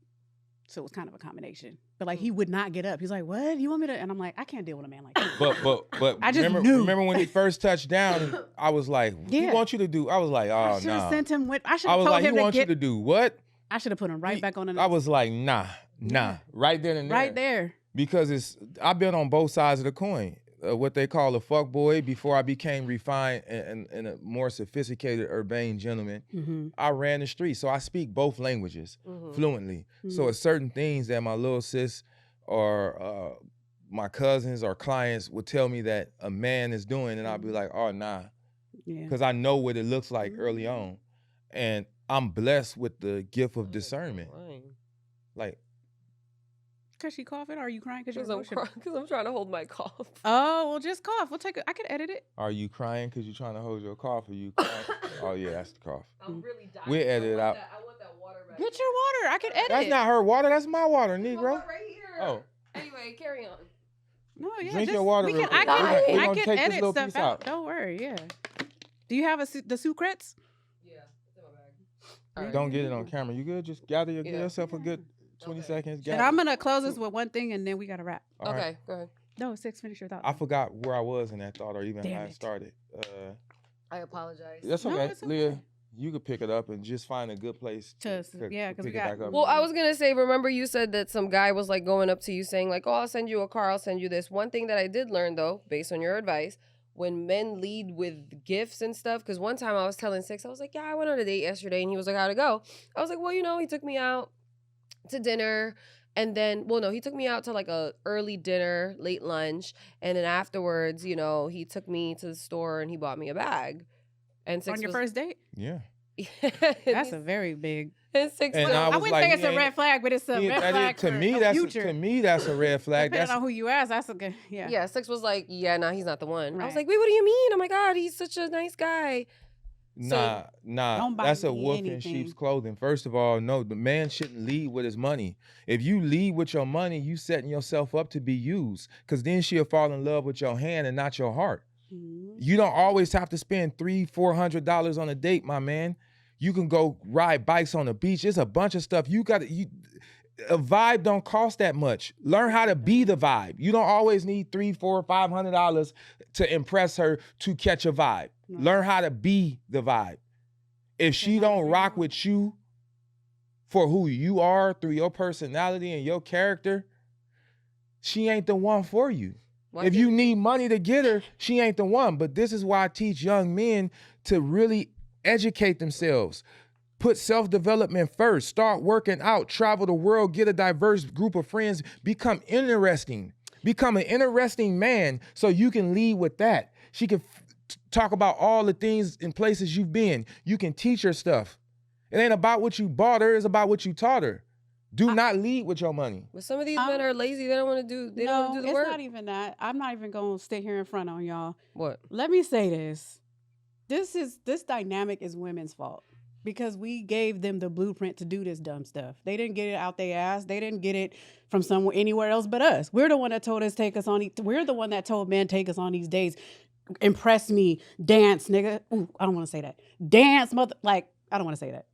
So it was kind of a combination. But like he would not get up. He's like, "What? You want me to?" And I'm like, "I can't deal with a man like that." But I just remember, knew. remember when he first touched down, I was like, "He Yeah. want you to do?" I was like, I "Oh should have no." sent him with. I should I have was told like, "He him to wants you get. to do what?" I should have put him right He- back on the. I was like, "Nah, right then and there." right there. Because I've been on both sides of the coin. What they call a fuck boy before I became refined and a more sophisticated urbane gentleman. Mm-hmm. I ran the streets, so I speak both languages Mhm. fluently. So it's certain things that my little sis or my cousins or clients would tell me that a man is doing, and I'll be like, "Oh nah," Yeah. because I know what it looks like early on, and I'm blessed with the gift of discernment. Like, Cause she coughing? Or are you crying? Cause Because you're I'm trying to hold my cough. Oh well, just cough. We'll take it. I could edit it. are you crying because you're trying to hold your cough, or you crying? Oh yeah, that's the cough. I'm really dying. We'll edit it out. I want that water back. Get your water. I could edit That's it. not her water. That's my water, My Negro. water right here. Oh. Anyway, carry on. No, yeah. Drink just, your water We real can, I quick. can, We're gonna I can take this edit little stuff piece out. out. Don't worry. Yeah. Do you have the secrets? Yeah, it's in my bag. All right. Don't get it on camera. You good? Just gather give Yeah. yourself a good 20 Okay. seconds. And Gather. I'm gonna close this with one thing, and then we gotta wrap. All right. Okay, go ahead. No, 6. Finish your thought. I forgot where I was in that thought, or even Damn how I it. started. I apologize. That's No, okay, it's okay. Leah. You could pick it up and just find a good place Yeah, 'cause we pick it got- back up. Well, I was gonna say, remember you said that some guy was like going up to you saying like, "Oh, I'll send you a car, I'll send you this." One thing that I did learn though, based on your advice, when men lead with gifts and stuff, because one time I was telling Six, I was like, "Yeah, I went on a date yesterday," and he was like, "How'd it go?" I was like, "Well, he took me out to dinner." And then, well, no, he took me out to like a early dinner, late lunch, and then afterwards, he took me to the store and he bought me a bag. And Six On your was, first date? Yeah. That's a very big. and Six And was- I I was wouldn't like, say it's he a ain't- red flag, but it's a Yeah, red that is- flag to for me, the that's future. a red flag. Depending That's on who you ask, that's a good. Yeah. Yeah, Six was like, "Yeah, no, he's not the one." I was Right. like, "Wait, what do you mean? Oh my God, he's such a nice guy." nah. Don't buy That's a me wolf in anything. sheep's clothing. First of all, no, the man shouldn't lead with his money. If you lead with your money, you setting yourself up to be used, because then she'll fall in love with your hand and not your heart. Mhm. You don't always have to spend $300-400 on a date, my man. You can go ride bikes on the beach. It's a bunch of stuff. a vibe don't cost that much. Learn how to be the vibe. You don't always need $300, $400, $500 to impress her to catch a vibe. No. Learn how to be the vibe. If she don't rock with you for who you are through your personality and your character, she ain't the one for you. If you need money to get her, she ain't the one. But this is why I teach young men to really educate themselves. Put self-development first. Start working out. Travel the world. Get a diverse group of friends. Become interesting. Become an interesting man so you can lead with that. She can talk about all the things and places you've been. You can teach her stuff. It ain't about what you bought her. It's about what you taught her. Do not lead with your money. But some of these men are lazy. They don't want to do. They don't want to do the work. It's not even that. I'm not even going to sit here in front on y'all. What? Let me say this. This dynamic is women's fault because we gave them the blueprint to do this dumb stuff. They didn't get it out their ass. They didn't get it from anywhere else but us. We're the one that told us we're the one that told men take us on these dates. Impress me, dance, nigga. Ooh, I don't want to say that. Dance, I don't want to say that.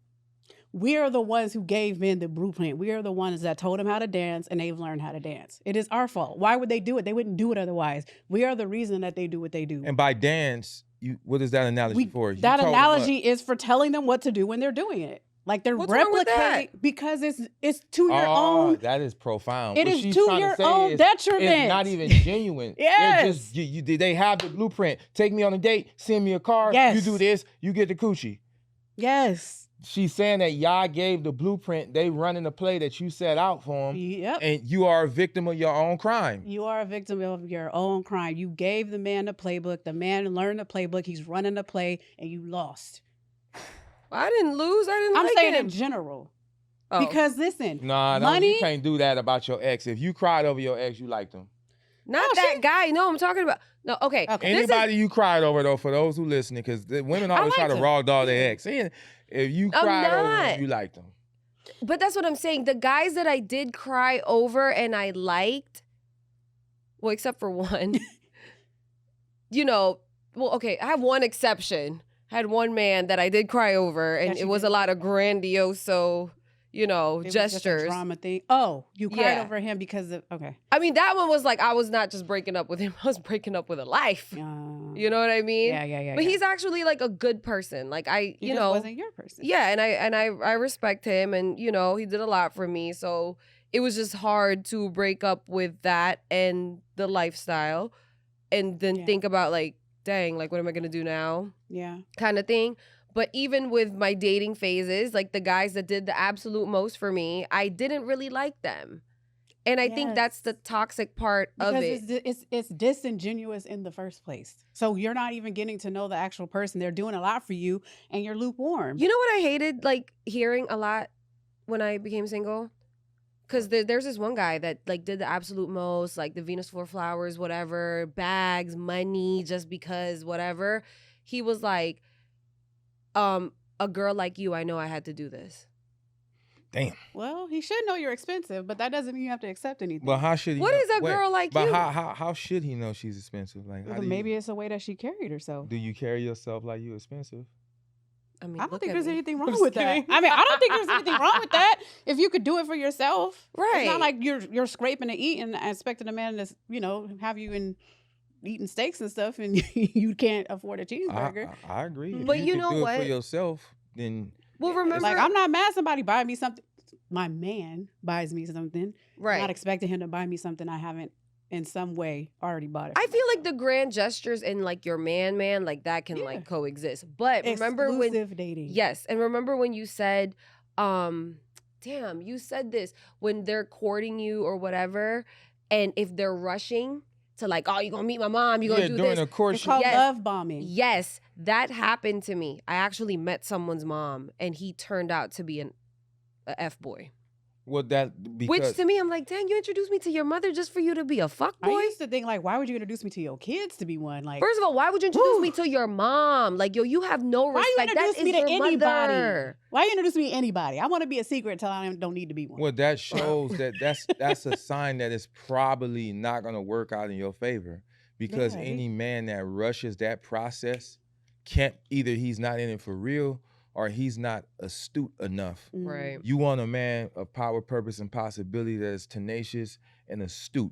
We are the ones who gave men the blueprint. We are the ones that told them how to dance, and they've learned how to dance. It is our fault. Why would they do it? They wouldn't do it otherwise. We are the reason that they do what they do. And by dance, what is that analogy for? That analogy is for telling them what to do when they're doing it. Like they're replicating because it's to your own. That is profound. It is to your own detriment. It's not even genuine. Yes. They have the blueprint. Take me on a date. Send me a car. Yes. You do this. You get the coochie. Yes. She's saying that y'all gave the blueprint. They running the play that you set out for them. Yep. And you are a victim of your own crime. You are a victim of your own crime. You gave the man the playbook. The man learned the playbook. He's running the play, and you lost. I didn't lose. I'm saying in general. Oh. Because listen, money, you can't do that about your ex. If you cried over your ex, you liked him. Not that guy. No, I'm talking about. No, okay. Anybody you cried over, though, for those who listening, because women always try to raw dog their ex. If you cried over them, you liked them. But that's what I'm saying. The guys that I did cry over and I liked, well, except for one, I have one exception. I had one man that I did cry over, and it was a lot of grandiose, gestures. Was just a drama thing. Oh, you cried over him because of, okay. I mean, that one was like, I was not just breaking up with him. I was breaking up with a life. You know what I mean? Yeah. But he's actually like a good person. Like he just wasn't your person. Yeah, and I respect him, and he did a lot for me. So it was just hard to break up with that and the lifestyle, and then think about like, dang, like what am I gonna do now? Yeah, kind of thing. But even with my dating phases, like the guys that did the absolute most for me, I didn't really like them. And I think that's the toxic part of it. It's disingenuous in the first place. So you're not even getting to know the actual person. They're doing a lot for you and you're lukewarm. You know what I hated like hearing a lot when I became single? Because there's this one guy that like did the absolute most, like the Venus for flowers, whatever, bags, money, just because, whatever. He was like, a girl like you, I know I had to do this. Damn. Well, he should know you're expensive, but that doesn't mean you have to accept anything. But how should he? What is a girl like you? But how should he know she's expensive? Like, maybe it's the way that she carried herself. Do you carry yourself like you expensive? I mean, I don't think there's anything wrong with that. I mean, I don't think there's anything wrong with that if you could do it for yourself. Right. It's not like you're scraping and eating and expecting a man to, have you in eating steaks and stuff and you can't afford a cheeseburger. I agree. But if you can know do what? It for yourself, then remember, like I'm not mad somebody buying me something. My man buys me something. Right. I'm not expecting him to buy me something I haven't in some way already bought it. I feel like the grand gestures and like your man, like that can like coexist. But remember exclusive dating. Yes, and remember when you said, you said this when they're courting you or whatever, and if they're rushing to like, oh, you're gonna meet my mom, you're gonna do during this. the courtship. It's called love bombing. Yes, that happened to me. I actually met someone's mom, and he turned out to be a F-boy. Well, Which to me, I'm like, dang, you introduced me to your mother just for you to be a fuckboy? I used to think like, why would you introduce me to your kids to be one? Like, first of all, why would you introduce me to your mom? Like, yo, you have no respect. Why you introduce me to anybody? Mother. Why you introduce me to anybody? I want to be a secret until I don't need to be one. Well, that shows that's a sign that it's probably not gonna work out in your favor because any man that rushes that process can't either he's not in it for real or he's not astute enough. Right. You want a man of power, purpose, and possibility that is tenacious and astute.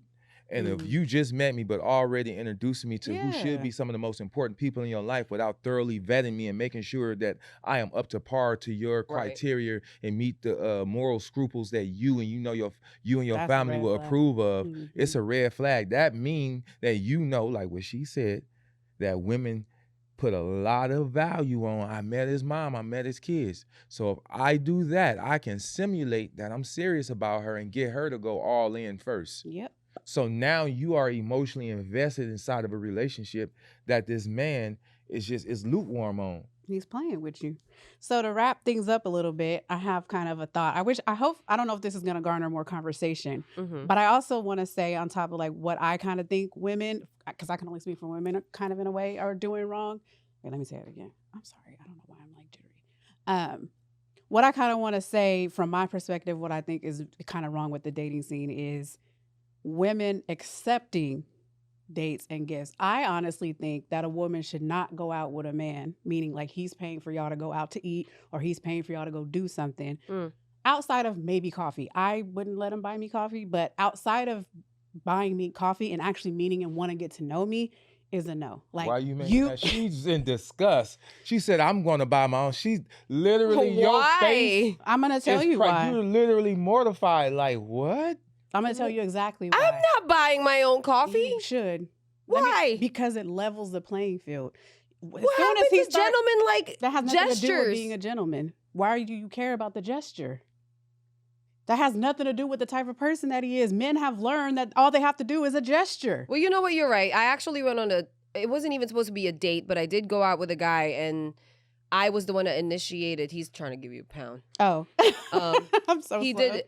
And if you just met me, but already introducing me to who should be some of the most important people in your life without thoroughly vetting me and making sure that I am up to par to your criteria and meet the moral scruples that you and your That's a family red will flag. approve of, it's a red flag. That means that like what she said, that women put a lot of value on, I met his mom, I met his kids. So if I do that, I can simulate that I'm serious about her and get her to go all in first. Yep. So now you are emotionally invested inside of a relationship that this man is lukewarm on. He's playing with you. So to wrap things up a little bit, I have kind of a thought. I don't know if this is going to garner more conversation, but I also want to say on top of like what I kind of think women, because I can only speak for women kind of in a way, are doing wrong. Wait, let me say it again. I'm sorry. I don't know why I'm like jittery. What I kind of want to say from my perspective, what I think is kind of wrong with the dating scene is women accepting dates and gifts. I honestly think that a woman should not go out with a man, meaning like he's paying for y'all to go out to eat or he's paying for y'all to go do something outside of maybe coffee. I wouldn't let him buy me coffee, but outside of buying me coffee and actually meeting and want to get to know me is a no. Like, why you making that? She's in disgust. She said, I'm going to buy my own. She's literally your face. I'm going to tell you why. You're literally mortified. Like, what? I'm going to tell you exactly why. I'm not buying my own coffee. You should. Why? Because it levels the playing field. What happens to gentlemen like that has nothing gestures? to do with being a gentleman. Why do you care about the gesture? That has nothing to do with the type of person that he is. Men have learned that all they have to do is a gesture. Well, you know what? You're right. I actually went on it wasn't even supposed to be a date, but I did go out with a guy and I was the one that initiated. He's trying to give you a pound. Oh. I'm so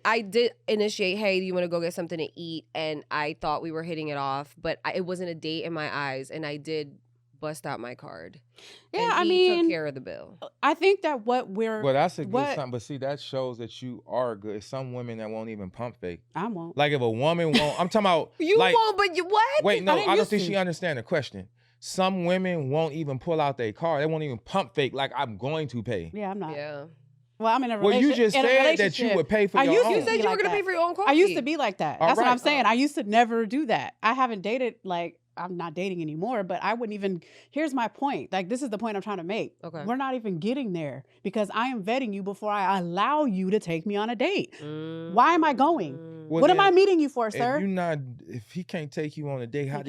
I did initiate, hey, do you want to go get something to eat? And I thought we were hitting it off, but it wasn't a date in my eyes. And I did bust out my card. Yeah, and he took care of the bill. I think that what we're... Well, that's a good sign. But see, that shows that you are good. It's some women that won't even pump fake. I won't. Like if a woman won't... I'm talking about... You won't, but you what? Wait, no, I don't think she understands the question. Some women won't even pull out their card. They won't even pump fake like I'm going to pay. Yeah, I'm not. Yeah. Well, I'm in a relationship. Well, you just said that you would pay for your own. You said you were going to pay for your own coffee. I used to be like that. That's what I'm saying. I used to never do that. I haven't dated, like, I'm not dating anymore, but I wouldn't even, here's my point. Like, this is the point I'm trying to make. Okay. We're not even getting there because I am vetting you before I allow you to take me on a date. Why am I going? Well, what am I meeting you for, sir? If he can't take you on a date, how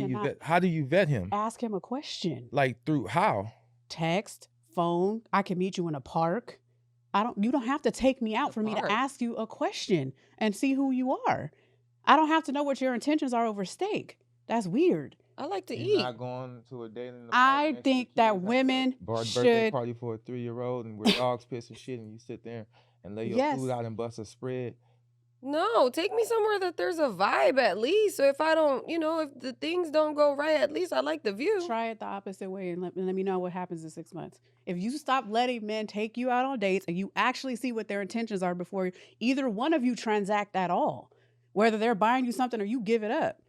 do you vet him? Ask him a question. Like through how? Text, phone. I can meet you in a park. You don't have to take me out for me to ask you a question and see who you are. I don't have to know what your intentions are over steak. That's weird. I like to You're eat. not going to a date in the park. I think that women birthday party for a 3-year-old and we're dogs piss and shit and you sit there and lay your food out and bust a spread. No, take me somewhere that there's a vibe at least. So if I don't, if the things don't go right, at least I like the view. Try it the opposite way and let me know what happens in 6 months. If you stop letting men take you out on dates and you actually see what their intentions are before either one of you transact at all, whether they're buying you something or you give it up.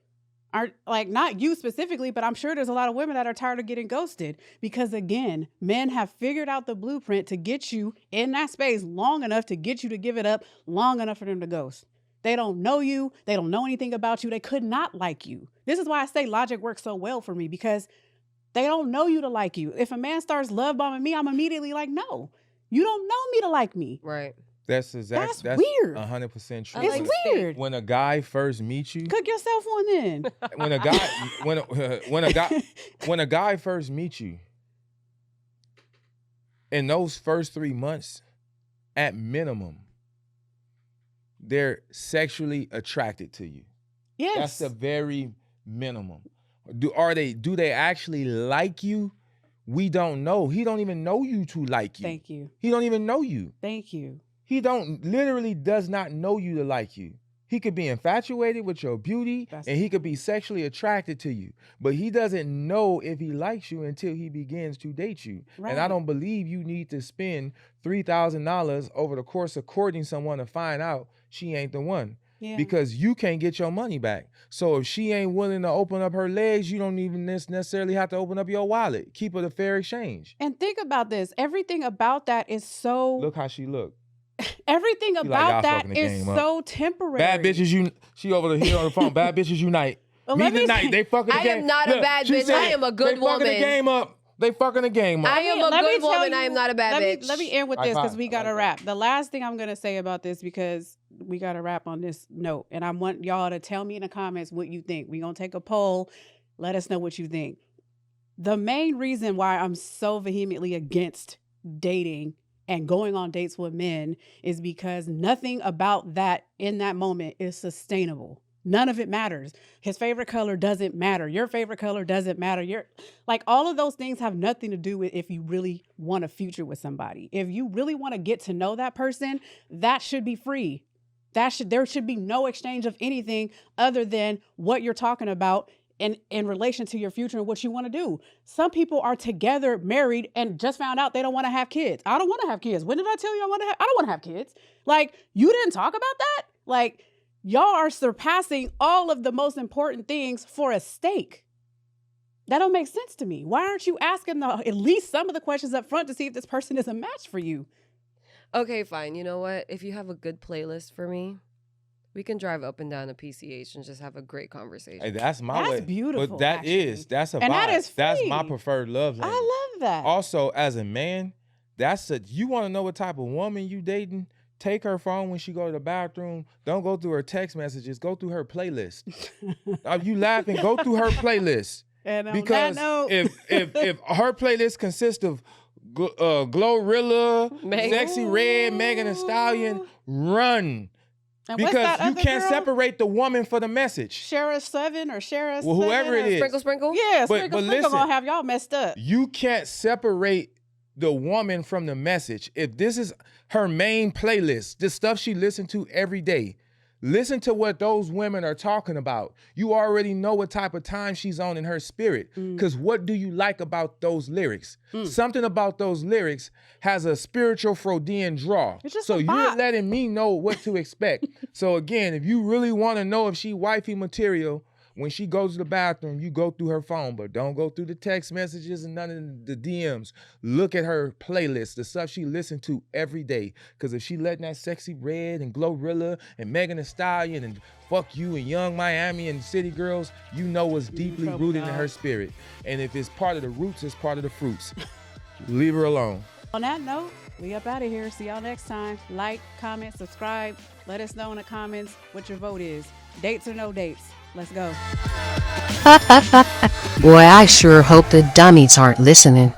Not you specifically, but I'm sure there's a lot of women that are tired of getting ghosted because, again, men have figured out the blueprint to get you in that space long enough to get you to give it up, long enough for them to ghost. They don't know you. They don't know anything about you. They could not like you. This is why I say logic works so well for me because they don't know you to like you. If a man starts love bombing me, I'm immediately like, no, you don't know me to like me. Right. That's weird. 100% true. It's weird. When a guy first meets you, cook yourself one then. When a guy first meets you, in those first 3 months, at minimum, they're sexually attracted to you. Yes, that's the very minimum. Do they actually like you? We don't know. He don't even know you to like you. Thank you. He don't even know you. Thank you. He literally does not know you to like you. He could be infatuated with your beauty and he could be sexually attracted to you. But he doesn't know if he likes you until he begins to date you. Right. And I don't believe you need to spend $3,000 over the course of courting someone to find out she ain't the one. Yeah. because you can't get your money back. So if she ain't willing to open up her legs, you don't even necessarily have to open up your wallet. Keep it a fair exchange. And think about this. Everything about that is so. Look how she look. Everything She like, about y'all that fucking the is game up. so temporary. Bad bitches, she over here on the phone. Bad bitches unite. Well, Meet let me tonight. say- They fucking the I game. am not a Look, bad she bitch. said I am a good they woman. fucking the game up. They fucking the game up. I am a Let me good tell woman. you- I am not a bad bitch. Let me end with High this because five. we I got to like wrap. The last thing I'm going to say about this, because we got to wrap on this note, and I want y'all to tell me in the comments what you think. We're going to take a poll. Let us know what you think. The main reason why I'm so vehemently against dating and going on dates with men is because nothing about that in that moment is sustainable. None of it matters. His favorite color doesn't matter. Your favorite color doesn't matter. Like, all of those things have nothing to do with if you really want a future with somebody. If you really want to get to know that person, that should be free. There should be no exchange of anything other than what you're talking about in relation to your future and what you want to do. Some people are together, married, and just found out they don't want to have kids. I don't want to have kids. When did I tell you I don't want to have kids? Like, you didn't talk about that? Like, y'all are surpassing all of the most important things for a steak. That don't make sense to me. Why aren't you asking at least some of the questions up front to see if this person is a match for you? Okay, fine. You know what? If you have a good playlist for me, we can drive up and down to PCH and just have a great conversation. Hey, that's my way. Beautiful. But that's a vibe. And that is That's free. my preferred love language. I love that. Also, as a man, you want to know what type of woman you dating? Take her phone when she go to the bathroom. Don't go through her text messages. Go through her playlist. Are you laughing? Go through her playlist. And on Because that note, if her playlist consists of Glorilla, Meg- Sexy Red, Megan Thee Stallion, run. and what's Because that you other can't girl? separate the woman for the message. Shara 7 or Shara Well, whoever 7 it or- is. Sprinkle, sprinkle. Yeah, But Sprinkle listen. gonna have y'all messed up. You can't separate the woman from the message. If this is her main playlist, the stuff she listens to every day, listen to what those women are talking about. You already know what type of time she's on in her spirit. Because what do you like about those lyrics? Something about those lyrics has a spiritual Freudian draw. It's just So a you're bop. letting me know what to expect. So again, if you really want to know if she wifey material, when she goes to the bathroom, you go through her phone, but don't go through the text messages and none of the DMs. Look at her playlist, the stuff she listened to every day. Because if she letting that Sexy Red and Glorilla and Megan Thee Stallion and Fuck You and Young Miami and City Girls, you know what's deeply trouble, rooted in dog. her spirit. And if it's part of the roots, it's part of the fruits. Leave her alone. On that note, we up out of here. See y'all next time. Like, comment, subscribe. Let us know in the comments what your vote is. Dates or no dates? Let's go. Boy, I sure hope the dummies aren't listening.